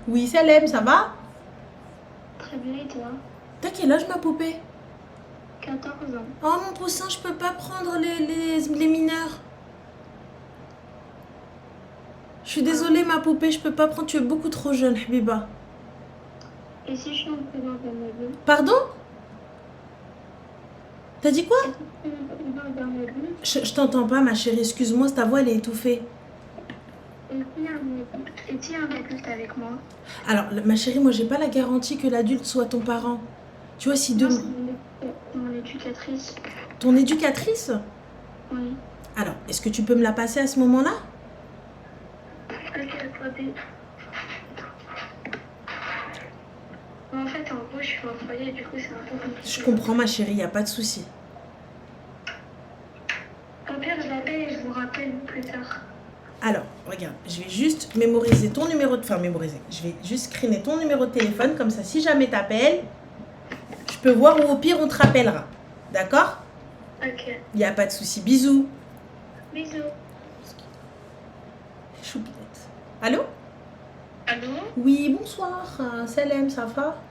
Oui, Salem, ça va? Très bien, et toi? T'as quel âge, ma poupée? 14 ans. Oh, mon poussin, je peux pas prendre les mineurs. Je suis Ah, désolée, ma poupée, je peux pas prendre. Tu es beaucoup trop jeune, Habiba. et si je suis en présence d'un adulte? Pardon? T'as dit quoi? Et si je suis en présence d'un adulte? Je t'entends pas, ma chérie, excuse-moi, ta voix, elle est étouffée. Et s'il y a un adulte avec moi? Alors, ma chérie, moi, j'ai pas la garantie que l'adulte soit ton parent. Tu vois, si Non, deux... c'est mon éducatrice. Ton éducatrice? Oui. Alors, est-ce que tu peux me la passer à ce moment-là? Ok, attendez. En fait, en gros, je suis au foyer, du coup, c'est un peu compliqué. Je comprends, ma chérie, y a pas de souci. Au pire, je l'appelle et je vous rappelle plus tard. Alors, regarde, je vais juste mémoriser ton numéro de... Enfin, mémoriser. Je vais juste screener ton numéro de téléphone, comme ça, si jamais t'appelles, je peux voir ou au pire, on te rappellera. D'accord? Ok. Y a pas de souci. Bisous. Bisous. Choupinette. Allô? Allô? Oui, bonsoir. Salem, ça va?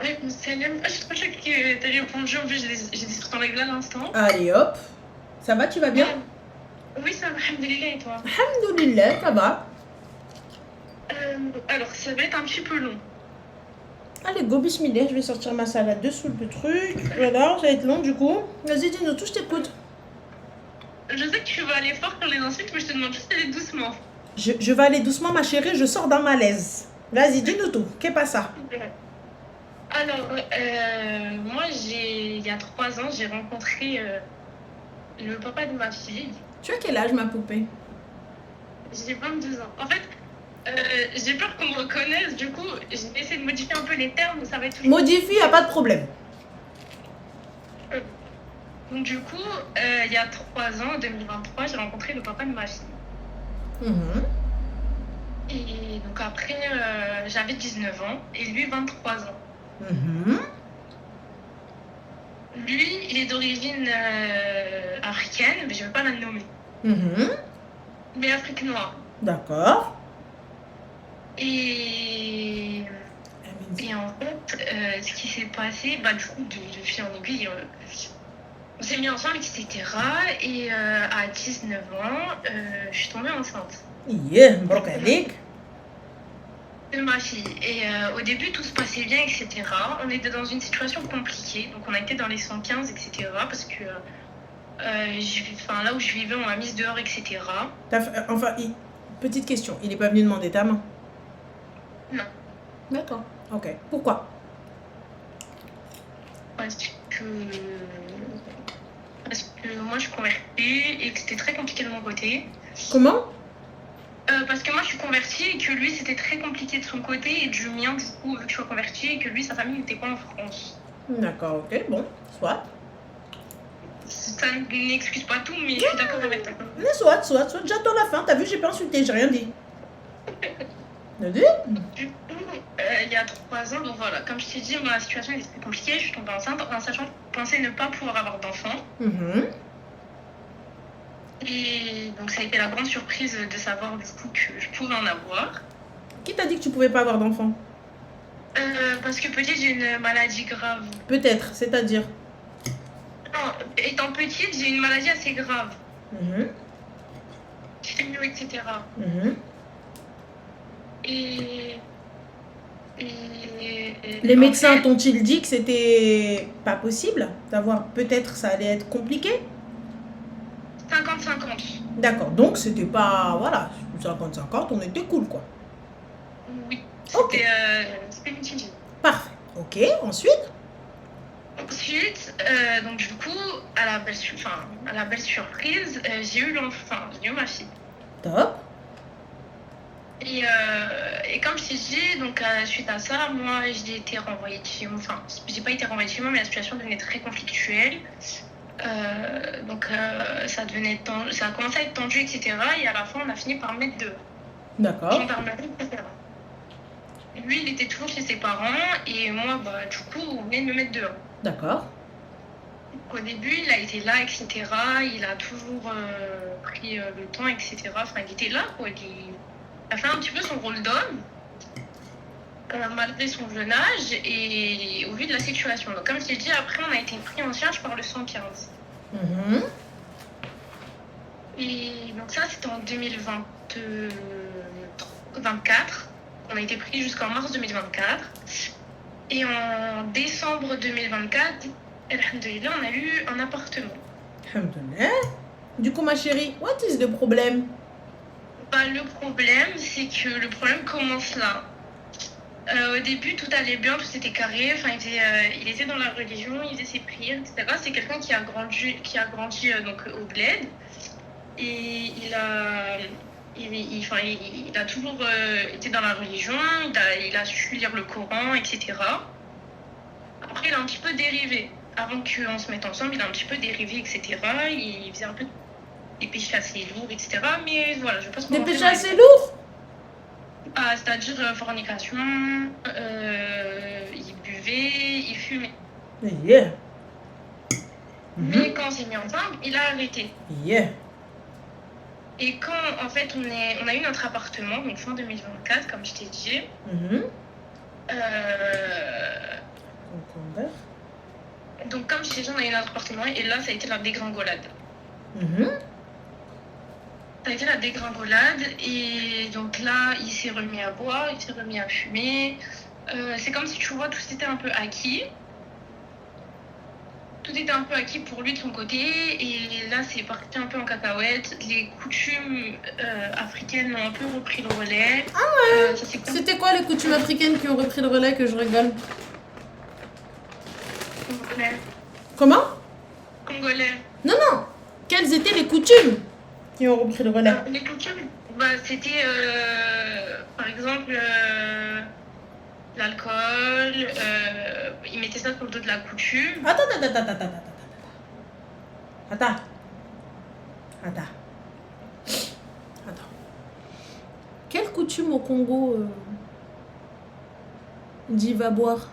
Oui, salam. Je sais pas que t'as répondu. En plus, j'ai des trucs en règle à l'instant. Allez, hop. Ça va, tu vas bien? Oui, ça va, alhamdoulilah, et toi? Alhamdoulilah, ça va. Alors, ça va être un petit peu long. Allez, go, bismillah, je vais sortir ma salade dessous le truc. Voilà, ça va être long du coup. Vas-y, dis-nous tout, je t'écoute. Je sais que tu vas aller fort pour les insultes, mais je te demande juste d'aller doucement. Je vais aller doucement, ma chérie, je sors d'un malaise. Vas-y, dis-nous tout. Qu'est-ce pas ça? Alors, moi, il y a 3 ans, j'ai rencontré le papa de ma fille. Tu as quel âge, ma poupée? J'ai 22 ans. En fait, j'ai peur qu'on me reconnaisse, du coup, j'ai essayé de modifier un peu les termes, ça va être toujours... Modifie, y a pas de problème. Donc du coup, il y a 3 ans, en 2023, j'ai rencontré le papa de ma fille. Et donc après, j'avais 19 ans et lui 23 ans. Lui, il est d'origine africaine, mais je ne vais pas la nommer. Mais Afrique noire. D'accord. Et en fait, ce qui s'est passé, du coup, de fil en aiguille, on s'est mis ensemble, etc. Et à 19 ans, je suis tombée enceinte. Yeah, brocadique. De ma fille. Et au début, tout se passait bien, etc. On était dans une situation compliquée. Donc, on a été dans les 115, etc. Parce que là où je vivais, on m'a mise dehors, etc. Petite question. Il n'est pas venu demander ta main? Non. D'accord. Ok. Pourquoi? Parce que moi, je suis convertie et que c'était très compliqué de mon côté. Comment? Parce que moi, je suis convertie et que lui, c'était très compliqué de son côté et du mien, du coup, vu que je suis convertie et que lui, sa famille n'était pas en France. D'accord, ok. Bon, soit. Ça n'excuse pas tout, mais je suis d'accord avec toi. Mais soit. J'attends la fin. T'as vu, j'ai pas insulté, j'ai rien dit. Du coup, il y a 3 ans, donc voilà, comme je t'ai dit, ma situation était très compliquée. Je suis tombée enceinte en sachant que je pensais ne pas pouvoir avoir d'enfant. Et donc ça a été la grande surprise de savoir du coup que je pouvais en avoir. Qui t'a dit que tu pouvais pas avoir d'enfant? Parce que peut-être j'ai une maladie grave. Peut-être, c'est-à-dire? Non, étant petite, j'ai une maladie assez grave. Chimio, etc. Et les médecins t'ont-ils dit que c'était pas possible d'avoir, peut-être ça allait être compliqué? 50-50. D'accord, donc c'était pas, voilà, 50-50, on était cool quoi. Oui, Ok. c'était mitigé. Parfait, ok, ensuite? Donc du coup, à la belle surprise, j'ai eu ma fille. Top. Et comme je t'ai dit, donc suite à ça, moi j'ai été renvoyée de chez moi. Enfin, j'ai pas été renvoyée de chez moi, mais la situation devenait très conflictuelle. Donc ça a commencé à être tendu, etc. Et à la fin, on a fini par me mettre dehors. D'accord. Gendarmerie, etc. Lui, il était toujours chez ses parents et moi, du coup, on venait de me mettre dehors. D'accord. Au début, il a été là, etc. Il a toujours pris le temps, etc. Enfin, il était là, quoi. Il a fait un petit peu son rôle d'homme. malgré son jeune âge et au vu de la situation. Donc, comme je t'ai dit, après, on a été pris en charge par le 115. Mhm. Et donc, ça, c'était en 2024. On a été pris jusqu'en mars 2024. Et en décembre 2024, alhamdoulilah, on a eu un appartement. Alhamdoulilah. Du coup, ma chérie, what is the problem? Bah, le problème, c'est que le problème commence là. Au début, tout allait bien, tout était carré. Enfin, il était dans la religion, il faisait ses prières, etc. C'est quelqu'un qui a grandi donc, au bled. Et il a toujours été dans la religion, il a su lire le Coran, etc. Après, il a un petit peu dérivé. Avant qu'on se mette ensemble, il a un petit peu dérivé, etc. Il faisait un peu des péchés assez lourds, etc. Mais voilà, je pense qu'on Des va péchés faire assez lourds? c'est-à-dire fornication, il buvait, il fumait. Yeah. Mais quand on s'est mis ensemble, il a arrêté. Yeah. Et quand, en fait, on a eu notre appartement, donc fin 2024, comme je t'ai dit, donc comme je t'ai dit, on a eu notre appartement, et là, ça a été la dégringolade. Ça a été la dégringolade, et donc là, il s'est remis à boire, il s'est remis à fumer. C'est comme si, tu vois, tout était un peu acquis. Tout était un peu acquis pour lui de son côté, et là c'est parti un peu en cacahuète. Les coutumes africaines ont un peu repris le relais. Ah ouais. C'était quoi les coutumes africaines qui ont repris le relais que je rigole? Congolais. Comment? Congolais. Non, non. Quelles étaient les coutumes qui ont repris le relais? Les coutumes, bah, c'était par exemple l'alcool, ils mettaient ça sur le dos de la coutume. Attends. Quelle coutume au Congo dit va boire?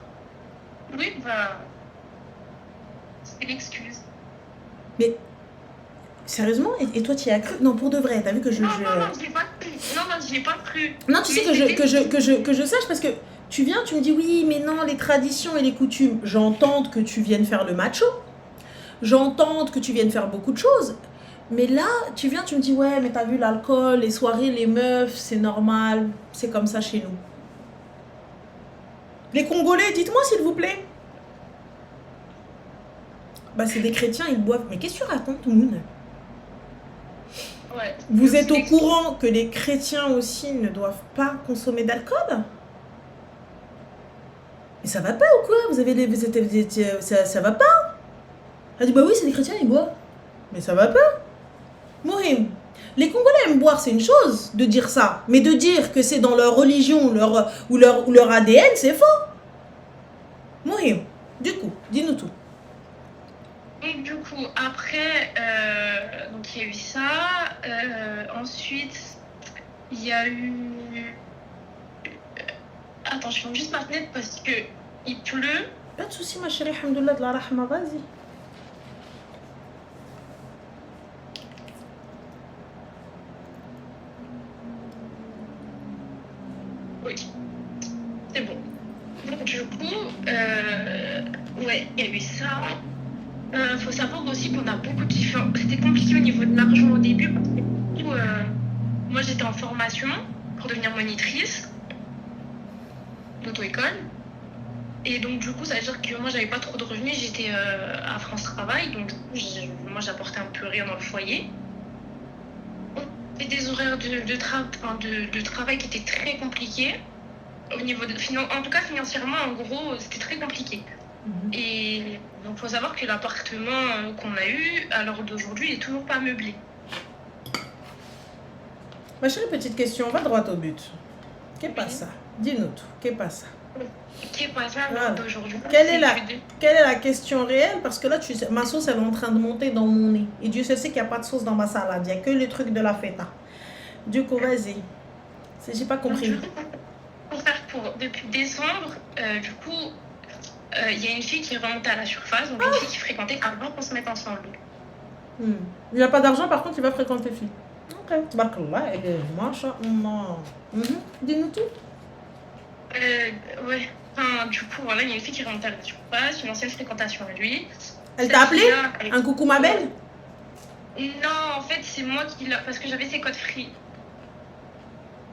Oui, bah, c'est l'excuse. Mais, sérieusement? Et toi, tu y as cru? Non, pour de vrai, t'as vu que je... Non, je l'ai pas cru. Non, je l'ai pas cru. Non, tu sais que je sache parce que tu viens, tu me dis oui, mais non, les traditions et les coutumes. J'entends que tu viennes faire le macho. J'entends que tu viennes faire beaucoup de choses. Mais là, tu viens, tu me dis ouais, mais t'as vu l'alcool, les soirées, les meufs, c'est normal. C'est comme ça chez nous. Les Congolais, dites-moi s'il vous plaît. Bah, c'est des chrétiens, ils boivent. Mais qu'est-ce que tu racontes, Moon? Ouais. Vous êtes au courant que les chrétiens aussi ne doivent pas consommer d'alcool? Mais ça va pas ou quoi? Ça va pas? Elle dit bah oui, c'est des chrétiens, ils boivent. Mais ça va pas. Mohim, les Congolais aiment boire, c'est une chose de dire ça. Mais de dire que c'est dans leur religion ou leur ADN, c'est faux. Mohim, du coup, dis-nous tout. Donc du coup, après, donc il y a eu ça. Ensuite, il y a eu... Attends, je ferme juste ma fenêtre parce que il pleut. Pas de soucis, ma chérie, alhamdoulilah, de la rahma, vas-y. Oui, c'est bon. Donc du coup, ouais, il y a eu ça. Faut savoir aussi qu'on a beaucoup de différents... C'était compliqué au niveau de l'argent au début parce que du coup, moi j'étais en formation pour devenir monitrice d'auto-école. Et donc du coup, ça veut dire que moi j'avais pas trop de revenus, j'étais à France Travail, donc moi j'apportais un peu rien dans le foyer. Des horaires de travail qui étaient très compliqués. Au niveau en tout cas financièrement, en gros, c'était très compliqué. Et donc, il faut savoir que l'appartement qu'on a eu, à l'heure d'aujourd'hui, il n'est toujours pas meublé. Ma chérie, petite question, va droit au but. Qu'est-ce pas ça? Dis-nous tout, qu'est pas ça? Qu'est pas ça à l'heure d'aujourd'hui? Quelle est la question réelle? Parce que là, ma sauce, elle est en train de monter dans mon nez. Et Dieu sait qu'il n'y a pas de sauce dans ma salade. Il n'y a que les trucs de la feta. Du coup, vas-y. J'ai pas compris. Depuis décembre, du coup... il y a une fille qui est remontée à la surface, donc une fille qui fréquentait avant qu'on se mette ensemble. Il n'a pas d'argent, par contre, il va fréquenter fille. Ok. Tabarakallah, elle est machallah. Dis-nous tout. Ouais. Enfin, du coup, voilà, il y a une fille qui remonte à la surface, une ancienne fréquentation à lui. Elle Cette t'a appelé? fille-là, Un coucou ma belle? Non, en fait, c'est moi qui l'a. Parce que j'avais ses codes free.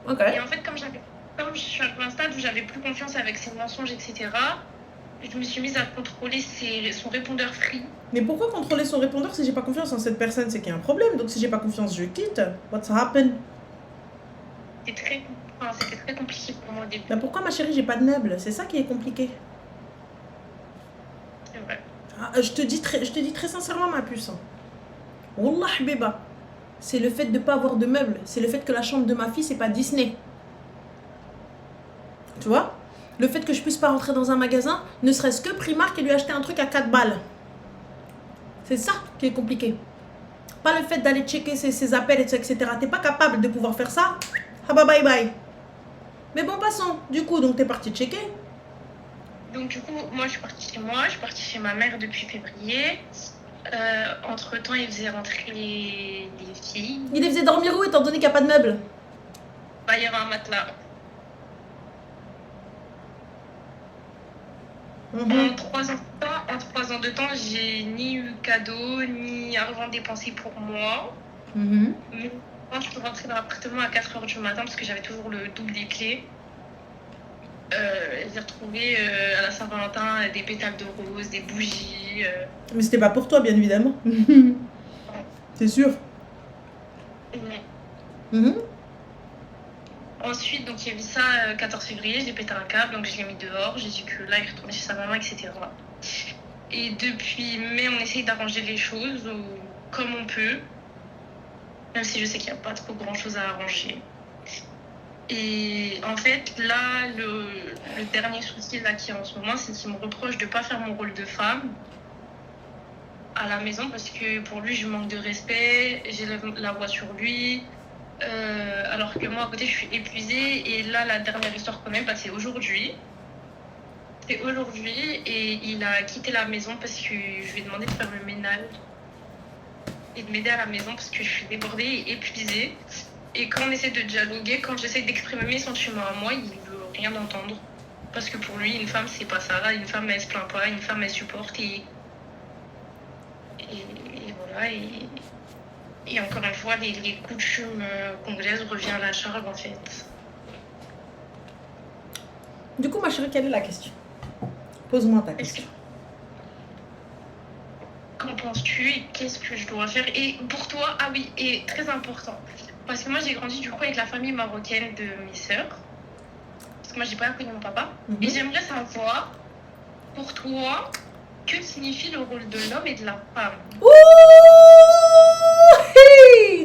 Ok. Et en fait, comme je suis à un stade où j'avais plus confiance avec ses mensonges, etc., je me suis mise à contrôler son répondeur free. Mais pourquoi contrôler son répondeur si j'ai pas confiance en cette personne? C'est qu'il y a un problème. Donc si j'ai pas confiance, je quitte. What's happened? C'était très compliqué pour moi au début. Mais pourquoi ma chérie, j'ai pas de meubles? C'est ça qui est compliqué. C'est vrai. Ah, je te dis très sincèrement, ma puce. Wallah, béba. C'est le fait de pas avoir de meubles. C'est le fait que la chambre de ma fille, c'est pas Disney. Tu vois? Le fait que je puisse pas rentrer dans un magasin, ne serait-ce que Primark et lui acheter un truc à 4 balles. C'est ça qui est compliqué. Pas le fait d'aller checker ses appels, etc. T'es pas capable de pouvoir faire ça? Ah bah bye bye. Mais bon, passons. Du coup, donc t'es parti checker. Donc du coup, moi je suis partie chez moi, je suis partie chez ma mère depuis février. Entre-temps, ils faisaient rentrer les filles. Il les faisait dormir où étant donné qu'il n'y a pas de meubles? Bah, il y avait un matelas. En 3 ans de temps, j'ai ni eu cadeau, ni argent dépensé pour moi. Mais quand je peux rentrer dans l'appartement à 4h du matin parce que j'avais toujours le double des clés. J'ai retrouvé à la Saint-Valentin des pétales de rose, des bougies. Mais c'était pas pour toi, bien évidemment. C'est sûr. Ensuite, donc il y a eu ça 14 février, j'ai pété un câble, donc je l'ai mis dehors. J'ai dit que là, il retournait chez sa maman, etc. Et depuis mai, on essaye d'arranger les choses comme on peut. Même si je sais qu'il n'y a pas trop grand-chose à arranger. Et en fait, là, le dernier souci là qu'il y a en ce moment, c'est qu'il me reproche de ne pas faire mon rôle de femme à la maison parce que pour lui, je manque de respect, j'élève la voix sur lui. Alors que moi, à côté, je suis épuisée. Et là, la dernière histoire qu'on a, bah, c'est aujourd'hui. C'est aujourd'hui et il a quitté la maison parce que je lui ai demandé de faire le ménage et de m'aider à la maison parce que je suis débordée et épuisée. Et quand on essaie de dialoguer, quand j'essaie d'exprimer mes sentiments à moi, il veut rien entendre. Parce que pour lui, une femme, c'est pas ça. Une femme, elle se plaint pas. Une femme, elle supporte. Et voilà. Et encore une fois, les coutumes congolaises reviennent à la charge, en fait. Du coup, ma chérie, quelle est la question? Pose-moi ta question. Qu'en penses-tu et qu'est-ce que je dois faire? Et pour toi, ah oui, et très important. Parce que moi, j'ai grandi du coup avec la famille marocaine de mes sœurs. Parce que moi, j'ai pas connu mon papa. Et j'aimerais savoir, pour toi, que signifie le rôle de l'homme et de la femme? Ouh,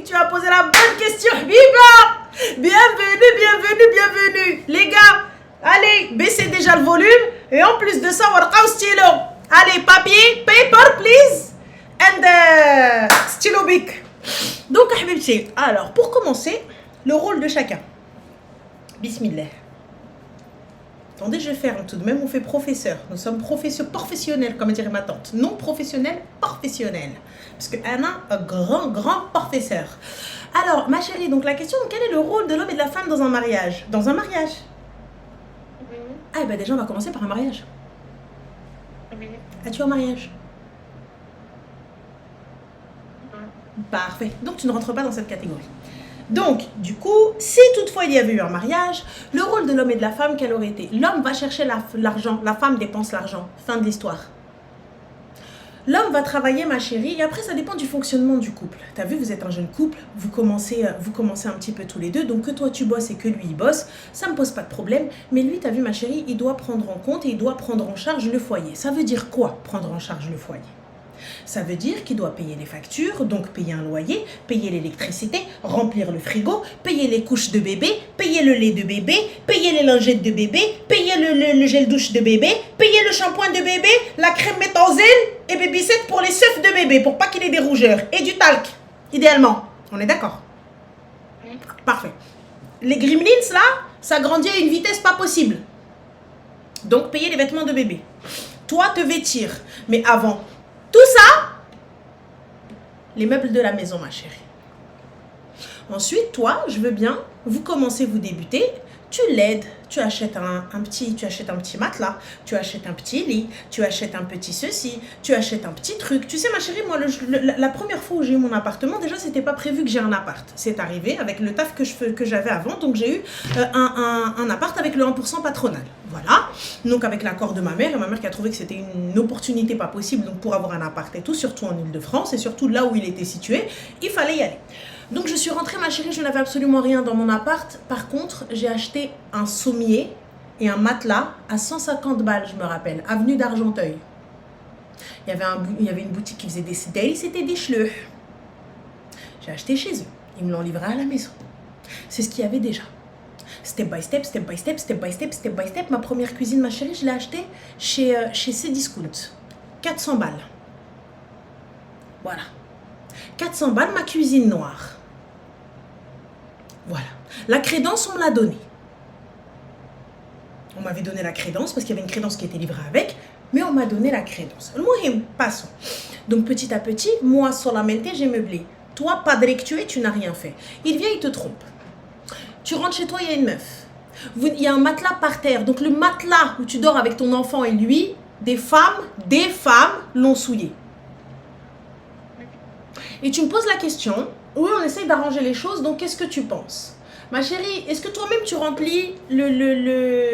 tu as posé la bonne question, Biba. Bienvenue. Les gars, allez, baissez déjà le volume. Et en plus de ça, on va un stylo. Allez, papier, paper, please. And stylo bic. Donc, Habibti, alors, pour commencer, le rôle de chacun. Bismillah. Attendez, je ferme tout de même, on fait professeur. Nous sommes professionnels, comme dirait ma tante. Non professionnel, professionnel. Parce que Anna, un grand professeur. Alors, ma chérie, donc la question, quel est le rôle de l'homme et de la femme dans un mariage? Dans un mariage? Ah, et ben déjà, on va commencer par un mariage. As-tu un mariage? Parfait. Donc, tu ne rentres pas dans cette catégorie. Donc, du coup, si toutefois il y avait eu un mariage, le rôle de l'homme et de la femme, quel aurait été? L'homme va chercher l'argent, la femme dépense l'argent. Fin de l'histoire. L'homme va travailler, ma chérie, et après, ça dépend du fonctionnement du couple. T'as vu, vous êtes un jeune couple, vous commencez un petit peu tous les deux, donc que toi tu bosses et que lui il bosse, ça me pose pas de problème. Mais lui, t'as vu, ma chérie, il doit prendre en compte et il doit prendre en charge le foyer. Ça veut dire quoi, prendre en charge le foyer? Ça veut dire qu'il doit payer les factures, donc payer un loyer, payer l'électricité, remplir le frigo, payer les couches de bébé, payer le lait de bébé, payer les lingettes de bébé, payer le gel douche de bébé, payer le shampoing de bébé, la crème méthansène et Baby-Set pour les seufs de bébé, pour pas qu'il ait des rougeurs. Et du talc, idéalement. On est d'accord? Parfait. Les gremlins, là, ça grandit à une vitesse pas possible. Donc, payer les vêtements de bébé. Toi, te vêtir. Mais avant tout ça, les meubles de la maison, ma chérie. Ensuite, toi, je veux bien, vous commencez, vous débutez, Tu l'aides, tu achètes un petit matelas, tu achètes un petit lit, tu achètes un petit ceci, tu achètes un petit truc. Tu sais ma chérie, moi la première fois où j'ai eu mon appartement, déjà c'était pas prévu que j'ai un appart. C'est arrivé avec le taf que j'avais avant, donc j'ai eu un appart avec le 1% patronal. Voilà, donc avec l'accord de ma mère, et ma mère qui a trouvé que c'était une opportunité pas possible donc pour avoir un appart et tout, surtout en Ile-de-France et surtout là où il était situé, il fallait y aller. Donc je suis rentrée ma chérie, je n'avais absolument rien dans mon appart. Par contre, j'ai acheté un sommier et un matelas à 150 balles, je me rappelle, avenue d'Argenteuil. Il y avait une boutique qui faisait des CDI, c'était des schleux. J'ai acheté chez eux, ils me l'ont livré à la maison. C'est ce qu'il y avait déjà. Step by step, step by step, step by step, step by step. Ma première cuisine, ma chérie, je l'ai achetée chez Cdiscount. 400 balles. Voilà. 400 balles, ma cuisine noire. Voilà. La crédence, on me l'a donnée. On m'avait donné la crédence parce qu'il y avait une crédence qui était livrée avec, mais on m'a donné la crédence. Le mohim, passons. Donc petit à petit, moi solamente, j'ai meublé. Toi, padre que tu es, tu n'as rien fait. Il vient, il te trompe. Tu rentres chez toi, il y a une meuf. Il y a un matelas par terre. Donc le matelas où tu dors avec ton enfant et lui, des femmes l'ont souillé. Et tu me poses la question, oui, on essaye d'arranger les choses, donc qu'est-ce que tu penses? Ma chérie, est-ce que toi-même tu remplis le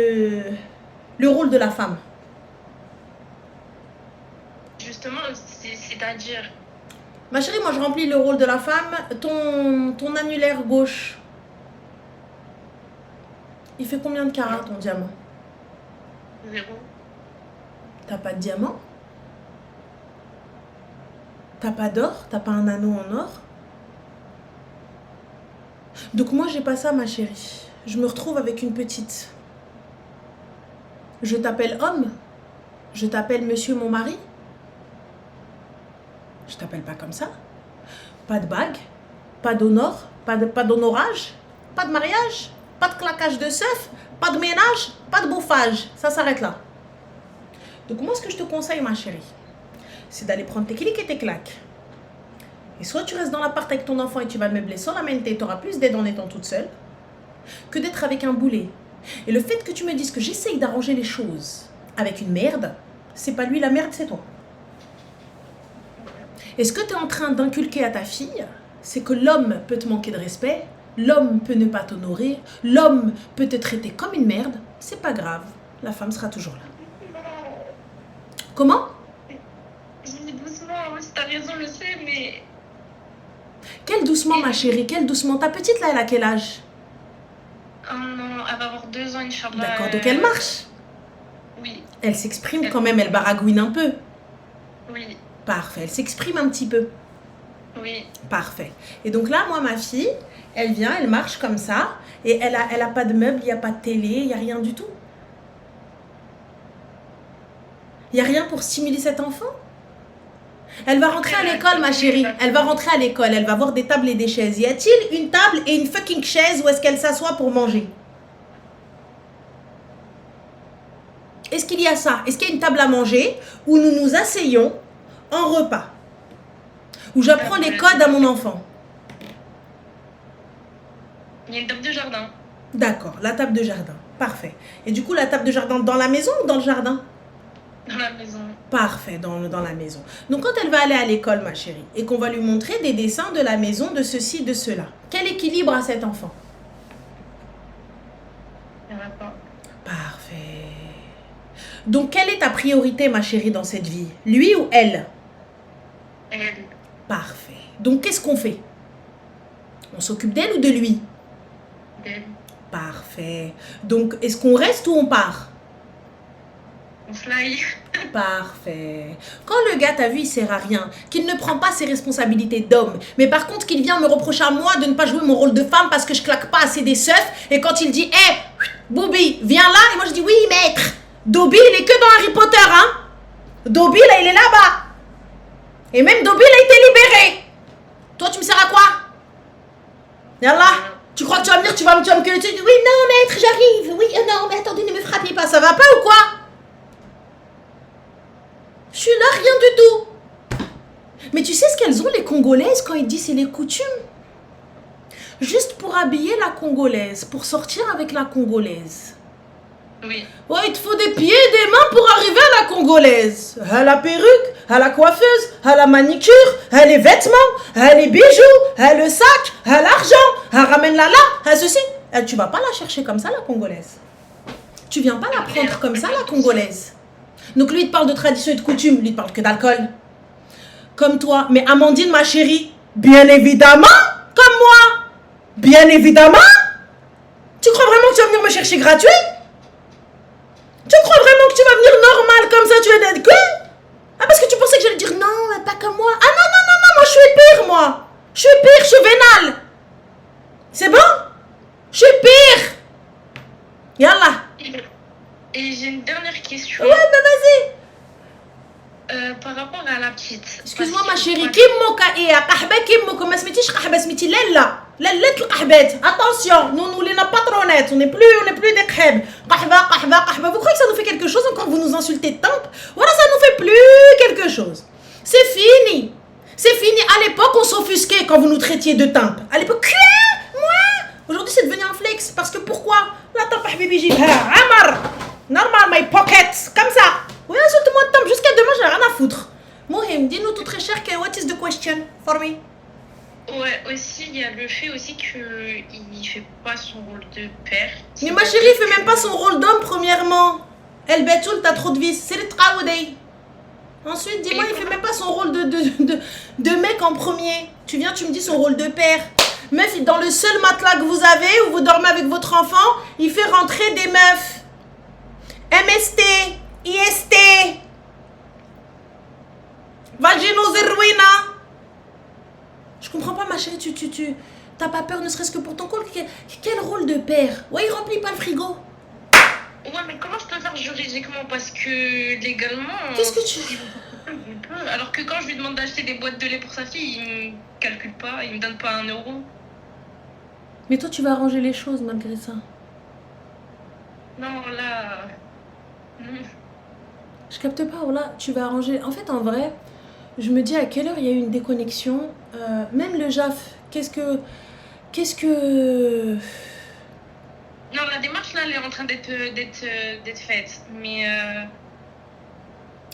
rôle de la femme? Justement, c'est-à-dire... Ma chérie, moi je remplis le rôle de la femme. Ton annulaire gauche, il fait combien de carats ton diamant? 0. T'as pas de diamant? T'as pas d'or? T'as pas un anneau en or? Donc moi j'ai pas ça ma chérie. Je me retrouve avec une petite. Je t'appelle homme? Je t'appelle monsieur mon mari? Je t'appelle pas comme ça. Pas de bague, pas d'honneur, pas d'honorage, pas de mariage, pas de claquage de seuf, pas de ménage, pas de bouffage. Ça s'arrête là. Donc moi ce que je te conseille ma chérie, c'est d'aller prendre tes clics et tes claques. Et soit tu restes dans l'appart avec ton enfant et tu vas meubler solamente, tu auras plus d'aide en étant toute seule, que d'être avec un boulet. Et le fait que tu me dises que j'essaye d'arranger les choses avec une merde, c'est pas lui la merde, c'est toi. Et ce que tu es en train d'inculquer à ta fille, c'est que l'homme peut te manquer de respect, l'homme peut ne pas t'honorer, l'homme peut te traiter comme une merde, c'est pas grave, la femme sera toujours là. Comment? Je dis doucement, oui, t'as raison, je sais, mais... Quel doucement ma chérie, quel doucement. Ta petite là, elle a quel âge? Oh non, elle va avoir 2 ans, Inch'Allah. D'accord, donc elle marche. Oui. Elle s'exprime quand même, elle baragouine un peu. Oui. Parfait, elle s'exprime un petit peu. Oui. Parfait. Et donc là, moi, ma fille, elle vient, elle marche comme ça, et elle a pas de meubles, il n'y a pas de télé, il n'y a rien du tout. Il n'y a rien pour stimuler cet enfant. Elle va rentrer à l'école, ma chérie. Elle va rentrer à l'école, elle va voir des tables et des chaises. Y a-t-il une table et une fucking chaise où est-ce qu'elle s'assoit pour manger? Est-ce qu'il y a ça? Est-ce qu'il y a une table à manger où nous nous asseyons en repas? Où j'apprends les codes à mon enfant? Il y a une table de jardin. D'accord, la table de jardin. Parfait. Et du coup, la table de jardin dans la maison ou dans le jardin? Dans la maison. Parfait, dans la maison. Donc quand elle va aller à l'école, ma chérie, et qu'on va lui montrer des dessins de la maison, de ceci, de cela, quel équilibre a cet enfant? Il n'y en a pas. Parfait. Donc quelle est ta priorité, ma chérie, dans cette vie? Lui ou elle? Elle. Parfait. Donc qu'est-ce qu'on fait? On s'occupe d'elle ou de lui? Elle. Parfait. Donc est-ce qu'on reste ou on part? On fly. Parfait. Quand le gars, t'as vu, il sert à rien, qu'il ne prend pas ses responsabilités d'homme, mais par contre qu'il vient me reprocher à moi de ne pas jouer mon rôle de femme parce que je claque pas assez des seufs, et quand il dit « Hé, Bobby, viens là », et moi je dis « Oui, maître ». Dobby, il est que dans Harry Potter, hein. Dobby, là, il est là-bas. Et même Dobby, il a été libéré. Toi, tu me sers à quoi? Yallah, tu crois que tu vas venir, tu vas me que tu dis « Oui, non, maître, j'arrive. Oui, non, mais attendez, ne me frappez pas, ça va pas ou quoi ?» Je suis là, rien du tout. Mais tu sais ce qu'elles ont, les Congolaises, quand ils disent c'est les coutumes? juste pour habiller la Congolaise, pour sortir avec la Congolaise. Oui. Ouais, il te faut des pieds et des mains pour arriver à la Congolaise. À la perruque, à la coiffeuse, à la manicure, à les vêtements, à les bijoux, à le sac, à l'argent, à ramène-la là, à ceci. Tu vas pas la chercher comme ça, la Congolaise. Tu viens pas la prendre comme ça, la Congolaise. Donc lui, il te parle de tradition et de coutume, lui, il te parle que d'alcool. Comme toi. Mais Amandine, ma chérie, bien évidemment, comme moi. Bien évidemment. Tu crois vraiment que tu vas venir me chercher gratuit? Tu crois vraiment que tu vas venir normal comme ça, tu vas être quoi? Ah, parce que tu pensais que j'allais dire non, mais pas comme moi. Ah non, non, non, non, moi je suis pire, moi. Je suis pire, je suis vénale. C'est bon? Je suis pire. Yallah. Et j'ai une dernière question. Ouais, mais vas-y. Par rapport à la petite. Excuse-moi ma chérie, Kimmo Kaia, Kahba Kimmo, comme Smiti, Kahba Smiti, Lella. Lella Kahbet. Attention, nous les patronnettes, on n'est plus des Kheb. Kahba. Vous croyez que ça nous fait quelque chose encore vous nous insultez tant? Voilà, ça nous fait plus quelque chose. C'est fini. C'est fini. À l'époque, on s'offusquait quand vous nous traitiez de timp. À l'époque, quoi? Moi? Aujourd'hui, c'est devenu un flex. Parce que pourquoi? La timp, Habibi, Jibha, Amar. Normal, my pocket. Comme ça. Oui, insulte-moi de timp. Jusqu'à demain, j'ai rien à foutre. Mohim, dis-nous tout très cher, what is the question for me? Ouais, aussi, il y a le fait aussi qu'il fait pas son rôle de père. Mais ma chérie, il fait même pas son rôle d'homme, premièrement. El Betoul, t'as trop de vis. C'est le Traoudei. Ensuite, dis-moi, il fait même pas son rôle de mec en premier. Tu viens, tu me dis son rôle de père. Meuf, dans le seul matelas que vous avez, où vous dormez avec votre enfant, il fait rentrer des meufs. MST, IST, Vaginozeruina. Je comprends pas, ma chérie, tu t'as pas peur, ne serait-ce que pour ton col. Quel rôle de père? Ouais, il remplit pas le frigo. Ouais, mais comment je peux faire juridiquement? Parce que légalement. Qu'est-ce que tu... Alors que quand je lui demande d'acheter des boîtes de lait pour sa fille, il me calcule pas, il me donne pas 1 euro. Mais toi, tu vas arranger les choses malgré ça. Non, là. Je capte pas, là, tu vas arranger. En fait, en vrai, je me dis à quelle heure il y a eu une déconnexion. Même le JAF, qu'est-ce que... Non, la démarche là, elle est en train d'être faite. Mais.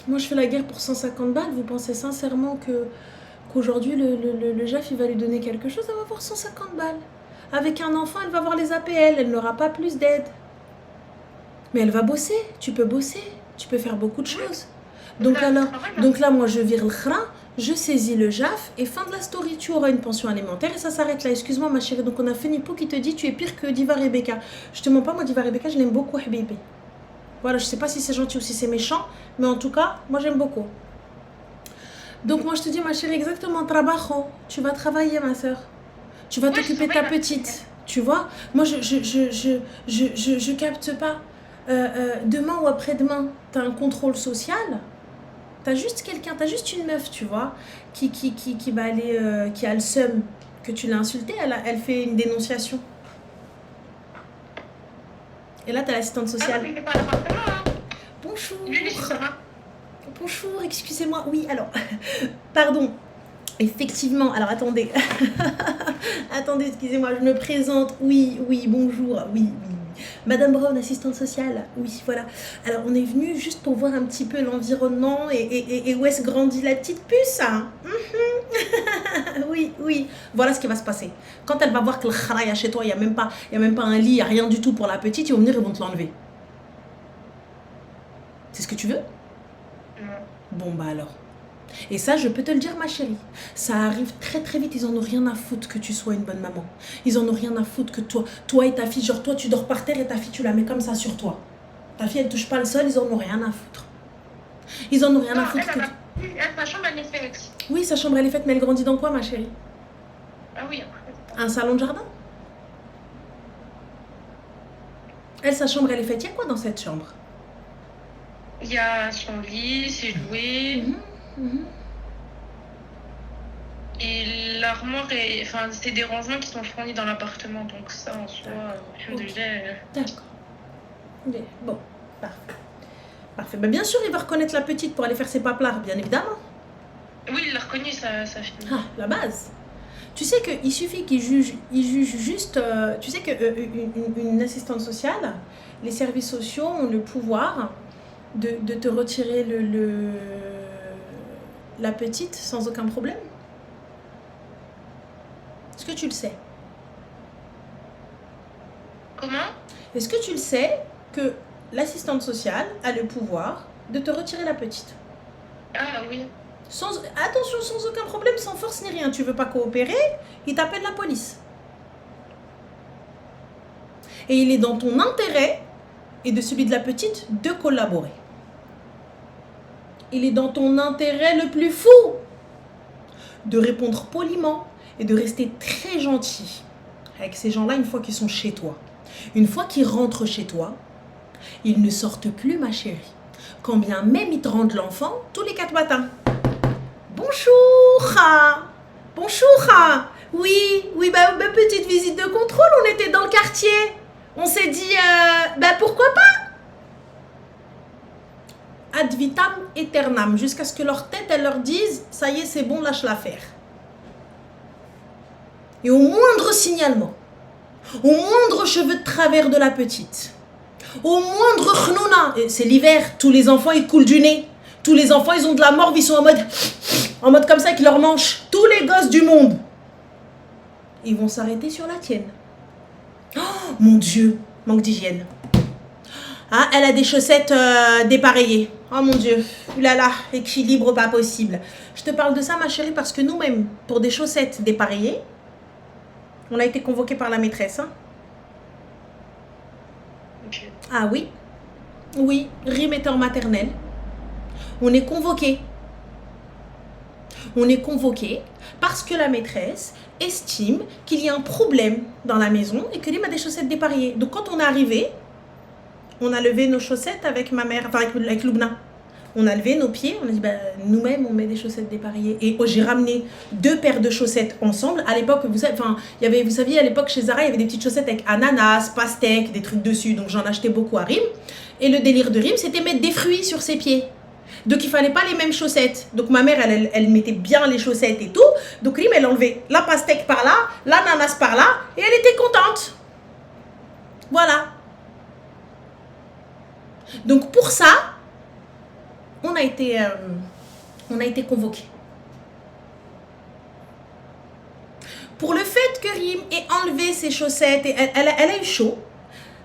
Moi, je fais la guerre pour 150 balles. Vous pensez sincèrement qu'aujourd'hui, le JAF, il va lui donner quelque chose? Elle va avoir 150 balles. Avec un enfant, elle va avoir les APL. Elle n'aura pas plus d'aide. Mais elle va bosser. Tu peux bosser. Tu peux faire beaucoup de choses. Donc là, moi, je vire le khra. Je saisis le JAF et fin de la story, tu auras une pension alimentaire et ça s'arrête là. Excuse-moi ma chérie, donc on a fait Nipo qui te dit tu es pire que Diva Rebecca. Je te mens pas, moi Diva Rebecca, je l'aime beaucoup, Habibi. Voilà, je sais pas si c'est gentil ou si c'est méchant, mais en tout cas, moi j'aime beaucoup. Donc moi je te dis ma chérie, exactement, trabajo. Tu vas travailler ma soeur. Tu vas t'occuper de ta petite. Tu vois? Moi je capte pas. Demain ou après-demain, t'as un contrôle social. T'as juste quelqu'un, t'as juste une meuf, tu vois, qui va aller, qui a le seum que tu l'as insultée, elle fait une dénonciation. Et là, t'as l'assistante sociale. Ah, mais pas l'appartement, hein. Bonjour. Lui, ça va. Bonjour, excusez-moi. Oui, alors, pardon. Effectivement, alors attendez. Attendez, excusez-moi, je me présente. Oui, bonjour. Oui. Madame Brown, assistante sociale. Oui, voilà. Alors, on est venu juste pour voir un petit peu l'environnement et où est-ce grandit la petite puce. Hein. Oui. Voilà ce qui va se passer. Quand elle va voir que le kharaya chez toi, il n'y a même pas un lit, il n'y a rien du tout pour la petite, ils vont venir, ils vont te l'enlever. C'est ce que tu veux? Non. Bon, bah alors. Et ça, je peux te le dire, ma chérie. Ça arrive très très vite. Ils en ont rien à foutre que tu sois une bonne maman. Ils en ont rien à foutre que toi et ta fille, genre toi, tu dors par terre et ta fille, tu la mets comme ça sur toi. Ta fille, elle touche pas le sol, ils en ont rien à foutre. Ils en ont rien à foutre que... Sa chambre, elle est faite. Oui, sa chambre, elle est faite, mais elle grandit dans quoi, ma chérie? Ah oui. Un salon de jardin? Elle, sa chambre, elle est faite. Il y a quoi dans cette chambre? Il y a son lit, ses jouets. Et l'armoire, enfin, c'est des rangements qui sont fournis dans l'appartement, donc ça en soi, D'accord. Bon, parfait. Ben, bien sûr, il va reconnaître la petite pour aller faire ses paplards, bien évidemment. Oui, il l'a reconnu, ça finit. Ah, la base. Tu sais qu'il suffit qu'il juge, il juge juste... tu sais qu'une assistante sociale, les services sociaux ont le pouvoir de te retirer la petite sans aucun problème. Est-ce que tu le sais? Comment? Est-ce que tu le sais que l'assistante sociale a le pouvoir de te retirer la petite? Ah oui. Attention, sans aucun problème, sans force ni rien. Tu veux pas coopérer, il t'appelle la police. Et il est dans ton intérêt et de celui de la petite de collaborer. Il est dans ton intérêt le plus fou de répondre poliment et de rester très gentil avec ces gens-là une fois qu'ils sont chez toi. Une fois qu'ils rentrent chez toi, ils ne sortent plus, ma chérie. Quand bien même ils te rendent l'enfant tous les 4 matins. Bonjour, bonjour. Oui, bah, petite visite de contrôle, on était dans le quartier. On s'est dit, pourquoi pas? Ad vitam aeternam, jusqu'à ce que leur tête, elle leur dise, ça y est, c'est bon, lâche l'affaire. Et au moindre signalement, au moindre cheveu de travers de la petite, au moindre khnouna, c'est l'hiver, tous les enfants, ils coulent du nez. Tous les enfants, ils ont de la morve, ils sont en mode comme ça avec leurs manches. Tous les gosses du monde, ils vont s'arrêter sur la tienne. Oh, mon Dieu, manque d'hygiène. Ah, elle a des chaussettes dépareillées. Oh mon Dieu, oulala, équilibre pas possible. Je te parle de ça, ma chérie, parce que nous-mêmes, pour des chaussettes dépareillées, on a été convoqués par la maîtresse. Hein. Ok. Ah oui, oui, rimetter maternelle. On est convoqué. On est convoqué parce que la maîtresse estime qu'il y a un problème dans la maison et que Lim a des chaussettes dépareillées. Donc quand on est arrivé, on a levé nos chaussettes avec ma mère, enfin avec Loubna. On a levé nos pieds, on a dit nous-mêmes on met des chaussettes dépareillées. Et j'ai ramené 2 paires de chaussettes ensemble. À l'époque, vous saviez, à l'époque chez Zara, il y avait des petites chaussettes avec ananas, pastèque, des trucs dessus. Donc j'en achetais beaucoup à Rim. Et le délire de Rim, c'était mettre des fruits sur ses pieds. Donc il fallait pas les mêmes chaussettes. Donc ma mère, elle mettait bien les chaussettes et tout. Donc Rim, elle enlevait la pastèque par là, l'ananas par là, et elle était contente. Voilà. Donc pour ça, on a été convoqués. Pour le fait que Rim ait enlevé ses chaussettes, et elle a eu chaud,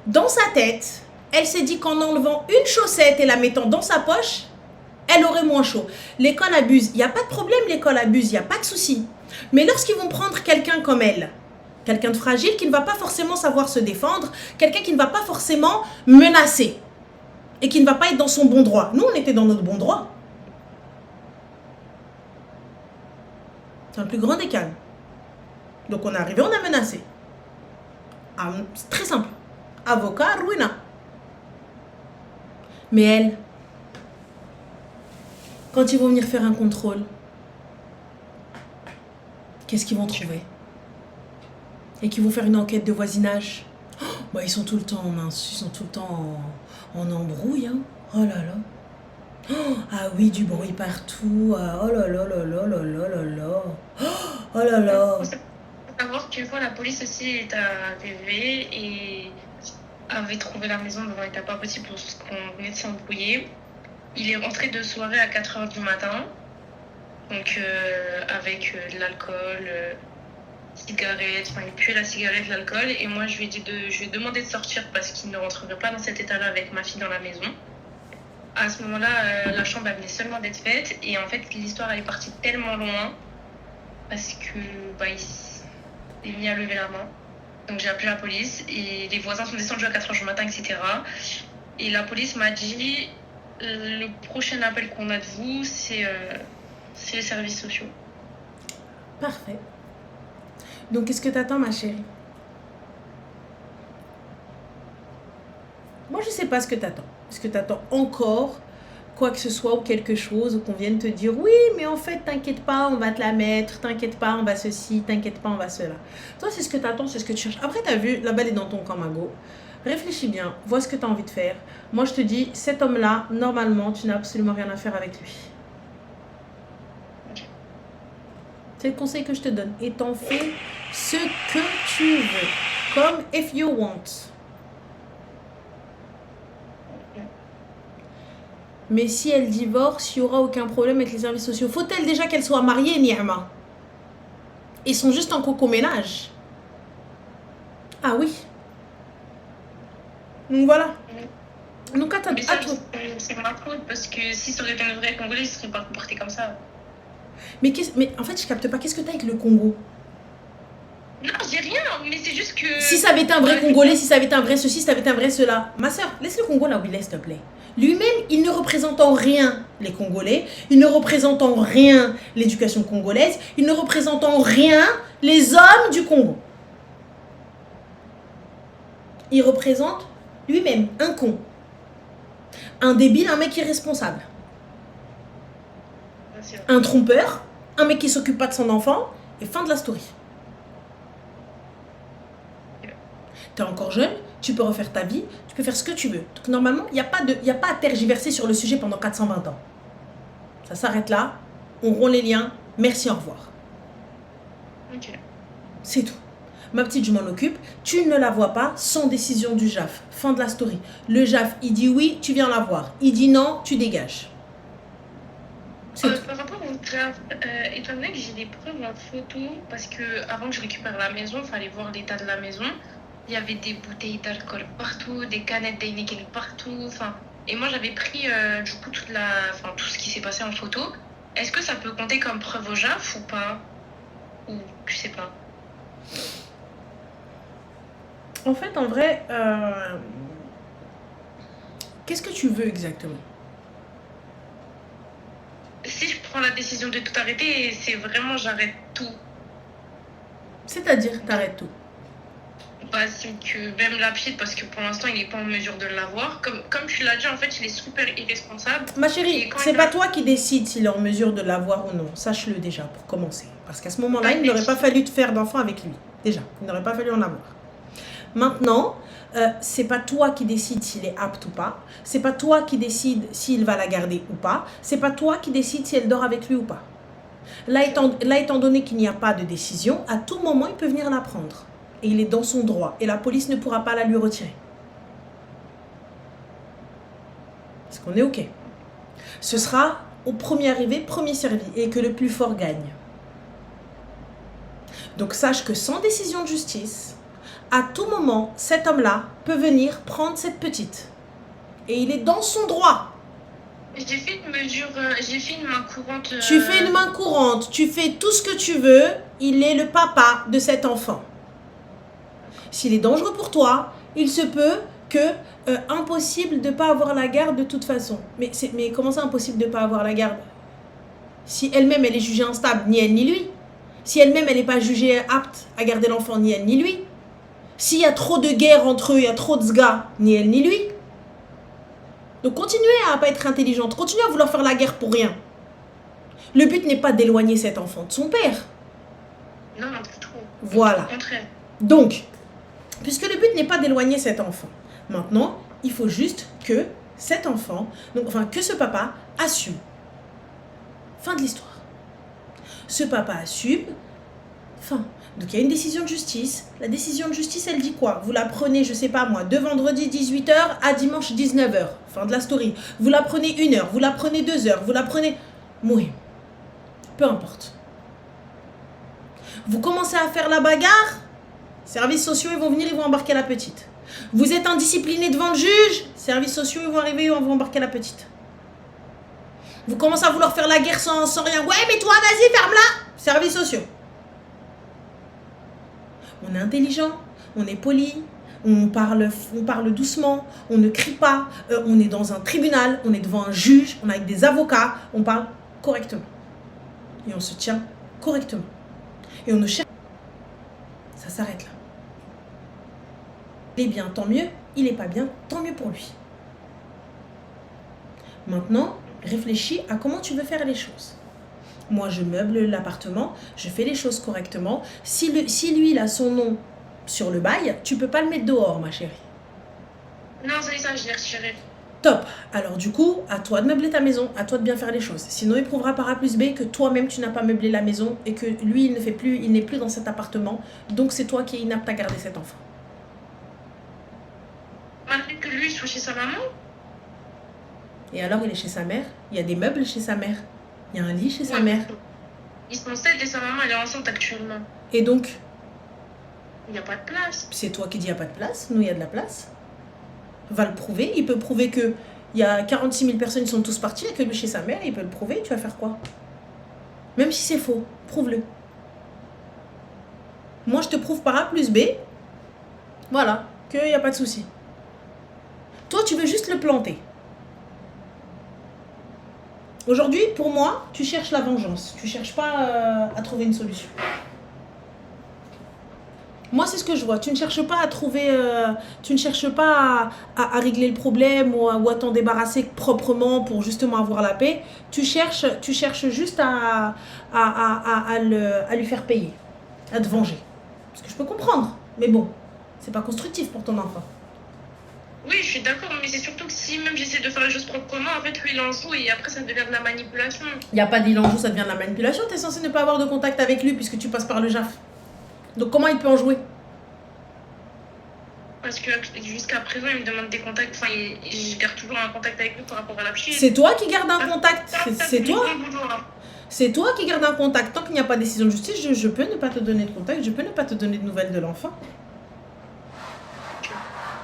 dans sa tête, elle s'est dit qu'en enlevant une chaussette et la mettant dans sa poche, elle aurait moins chaud. L'école abuse. Il n'y a pas de problème, l'école abuse, il n'y a pas de souci. Mais lorsqu'ils vont prendre quelqu'un comme elle, quelqu'un de fragile qui ne va pas forcément savoir se défendre, quelqu'un qui ne va pas forcément menacer et qui ne va pas être dans son bon droit. Nous, on était dans notre bon droit. C'est le plus grand des calmes. Donc on est arrivé, on a menacé. C'est très simple. Avocat, ruina. Mais elle, quand ils vont venir faire un contrôle, qu'est-ce qu'ils vont trouver? Et qu'ils vont faire une enquête de voisinage. Ils sont tout le temps en mince, ils sont tout le temps en embrouille. Hein. Oh là là. Ah oui, du bruit partout. Oh là là là là là là là là. Oh là là. Il faut savoir qu'une fois, la police aussi est arrivée et avait trouvé la maison dans un état pas possible parce qu'on venait de s'embrouiller. Il est rentré de soirée à 4h du matin, donc avec de l'alcool, cigarette, enfin il puait la cigarette, l'alcool, et moi je lui ai demandé de sortir parce qu'il ne rentrerait pas dans cet état-là avec ma fille dans la maison. À ce moment-là, la chambre elle venait seulement d'être faite, et en fait l'histoire elle est partie tellement loin parce que il est mis à lever la main. Donc j'ai appelé la police et les voisins sont descendus à 4h du matin, etc. Et la police m'a dit le prochain appel qu'on a de vous, c'est les services sociaux. Parfait. Donc qu'est-ce que t'attends, ma chérie? Moi, je sais pas ce que t'attends. Est-ce que t'attends encore quoi que ce soit ou quelque chose, ou qu'on vienne te dire oui, mais en fait, t'inquiète pas, on va te la mettre, t'inquiète pas, on va ceci, t'inquiète pas, on va cela. Toi, c'est ce que t'attends, c'est ce que tu cherches. Après, t'as vu, la balle est dans ton camp, Mago. Réfléchis bien, vois ce que tu as envie de faire. Moi, je te dis, cet homme-là, normalement, tu n'as absolument rien à faire avec lui. C'est le conseil que je te donne. Et t'en fais ce que tu veux. Comme if you want. Mais si elle divorce, il n'y aura aucun problème avec les services sociaux. Faut-elle déjà qu'elle soit mariée, Ni'ama? Ils sont juste en coco-ménage. Ah oui. Donc voilà. Donc attends. Mais ça, c'est ma faute parce que si ça aurait été un vrai Congolais, ils ne seraient pas comportés comme ça. Mais en fait, je capte pas. Qu'est-ce que t'as avec le Congo? Non, j'ai rien, mais c'est juste que... Si ça avait été un vrai Congolais, si ça avait été un vrai ceci, si ça avait été un vrai cela. Ma soeur, laisse le Congo là où il est, s'il te plaît. Lui-même, il ne représente en rien les Congolais. Il ne représente en rien l'éducation congolaise. Il ne représente en rien les hommes du Congo. Il représente lui-même un con. Un débile, un mec irresponsable. Un trompeur, un mec qui s'occupe pas de son enfant. Et fin de la story. T'es encore jeune, tu peux refaire ta vie, tu peux faire ce que tu veux. Donc normalement, il n'y a pas à tergiverser sur le sujet pendant 420 ans. Ça s'arrête là, on rompt les liens, merci, au revoir. Ok. C'est tout. Ma petite, je m'en occupe. Tu ne la vois pas sans décision du JAF. Fin de la story. Le JAF, il dit oui, tu viens la voir. Il dit non, tu dégages. Par rapport au JAF, étant donné que j'ai des preuves en photo, parce que avant que je récupère la maison, il fallait voir l'état de la maison. Il y avait des bouteilles d'alcool partout, des canettes d'Heineken partout. Enfin, et moi, j'avais pris du coup tout ce qui s'est passé en photo. Est-ce que ça peut compter comme preuve au JAF ou pas? Ou tu sais pas? En fait, en vrai, qu'est-ce que tu veux exactement? Si je prends la décision de tout arrêter, c'est vraiment j'arrête tout. C'est-à-dire, t'arrêtes tout. Parce que même la petite, parce que pour l'instant, il n'est pas en mesure de l'avoir. Comme tu l'as dit, en fait, il est super irresponsable. Ma chérie, c'est pas toi qui décides s'il est en mesure de l'avoir ou non. Sache-le déjà, pour commencer. Parce qu'à ce moment-là, il n'aurait pas fallu te faire d'enfant avec lui. Déjà, il n'aurait pas fallu en avoir. Maintenant, c'est pas toi qui décides s'il est apte ou pas. C'est pas toi qui décides s'il va la garder ou pas. C'est pas toi qui décides si elle dort avec lui ou pas. Là, étant donné qu'il n'y a pas de décision, à tout moment, il peut venir la prendre. Et il est dans son droit. Et la police ne pourra pas la lui retirer. Est-ce qu'on est OK? Ce sera au premier arrivé, premier servi. Et que le plus fort gagne. Donc sache que sans décision de justice, à tout moment, cet homme-là peut venir prendre cette petite. Et il est dans son droit. J'ai fait une mesure, j'ai fait une main courante. Tu fais une main courante, tu fais tout ce que tu veux. Il est le papa de cet enfant. S'il est dangereux pour toi, il se peut que impossible de ne pas avoir la garde de toute façon. Mais comment ça impossible de ne pas avoir la garde? Si elle-même, elle est jugée instable, ni elle ni lui. Si elle-même, elle n'est pas jugée apte à garder l'enfant, ni elle ni lui. S'il y a trop de guerre entre eux, il y a trop de sgas, ni elle ni lui. Donc continuez à ne pas être intelligente. Continuez à vouloir faire la guerre pour rien. Le but n'est pas d'éloigner cet enfant de son père. Non, non, plus trop. Voilà. Au contraire. Donc, puisque le but n'est pas d'éloigner cet enfant, maintenant, il faut juste que cet enfant, que ce papa assume. Fin de l'histoire. Ce papa assume. Fin. Donc il y a une décision de justice. La décision de justice, elle dit quoi? Vous la prenez, je sais pas moi, de vendredi 18h à dimanche 19h. Fin de la story. Vous la prenez 1 heure, vous la prenez 2 heures, vous la prenez... Oui. Peu importe. Vous commencez à faire la bagarre, services sociaux, ils vont venir, ils vont embarquer la petite. Vous êtes indiscipliné devant le juge, services sociaux, ils vont arriver, ils vont embarquer la petite. Vous commencez à vouloir faire la guerre sans rien. Ouais, mais toi, vas-y, ferme-la. Services sociaux. On est intelligent, on est poli, on parle doucement, on ne crie pas, on est dans un tribunal, on est devant un juge, on est avec des avocats, on parle correctement. Et on se tient correctement. Et on ne cherche. Ça s'arrête là. Il est bien, tant mieux. Il n'est pas bien, tant mieux pour lui. Maintenant, réfléchis à comment tu veux faire les choses. Moi, je meuble l'appartement, je fais les choses correctement. Si lui, il a son nom sur le bail, tu peux pas le mettre dehors, ma chérie. Non, c'est ça, je l'ai retiré. Top. Alors du coup, à toi de meubler ta maison, à toi de bien faire les choses. Sinon, il prouvera par A plus B que toi-même, tu n'as pas meublé la maison et que lui, il n'est plus dans cet appartement. Donc, c'est toi qui es inapte à garder cet enfant. Malgré que lui soit chez sa maman. Et alors, il est chez sa mère. Il y a des meubles chez sa mère. Il y a un lit chez sa Ouais. mère. Ils sont 7 et sa maman, elle est enceinte actuellement. Et donc, Il n'y a pas de place. c'est toi qui dis il n'y a pas de place. Nous, il y a de la place. Va le prouver. Il peut prouver que il y a 46 000 personnes qui sont tous partis et que lui chez sa mère, il peut le prouver. Tu vas faire quoi? Même si c'est faux, prouve-le. Moi, je te prouve par A plus B. Voilà, qu'il n'y a pas de souci. Toi, tu veux juste le planter. Aujourd'hui, pour moi, tu cherches la vengeance. Tu cherches pas à trouver une solution. Moi, c'est ce que je vois. Tu ne cherches pas à trouver, tu ne cherches pas à régler le problème ou à t'en débarrasser proprement pour justement avoir la paix. Tu cherches juste à lui faire payer, à te venger. Parce que je peux comprendre, mais bon, c'est pas constructif pour ton enfant. Oui, je suis d'accord, mais c'est surtout que si même j'essaie de faire les choses proprement, en fait, lui, il en joue et après, ça devient de la manipulation. Il n'y a pas d'île-en-joue, ça devient de la manipulation. Tu es censé ne pas avoir de contact avec lui puisque tu passes par le JAF. Donc comment il peut en jouer? Parce que jusqu'à présent, il me demande des contacts. Enfin, je garde toujours un contact avec lui par rapport à la petite. C'est toi qui gardes un contact. C'est toi. Bonjour. C'est toi qui gardes un contact. Tant qu'il n'y a pas de décision de justice, je peux ne pas te donner de contact, je peux ne pas te donner de nouvelles de l'enfant.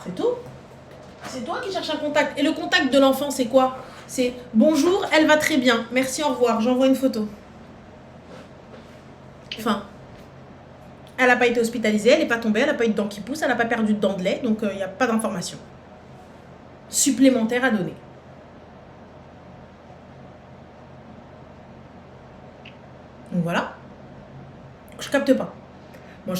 C'est tout. C'est toi qui cherches un contact. Et le contact de l'enfant, c'est quoi? C'est bonjour, elle va très bien. Merci, au revoir. J'envoie une photo. Enfin, elle n'a pas été hospitalisée, elle n'est pas tombée, elle n'a pas eu de dents qui poussent, elle n'a pas perdu de dents de lait, donc il n'y a pas d'information supplémentaire à donner. Donc voilà. Je capte pas. Moi,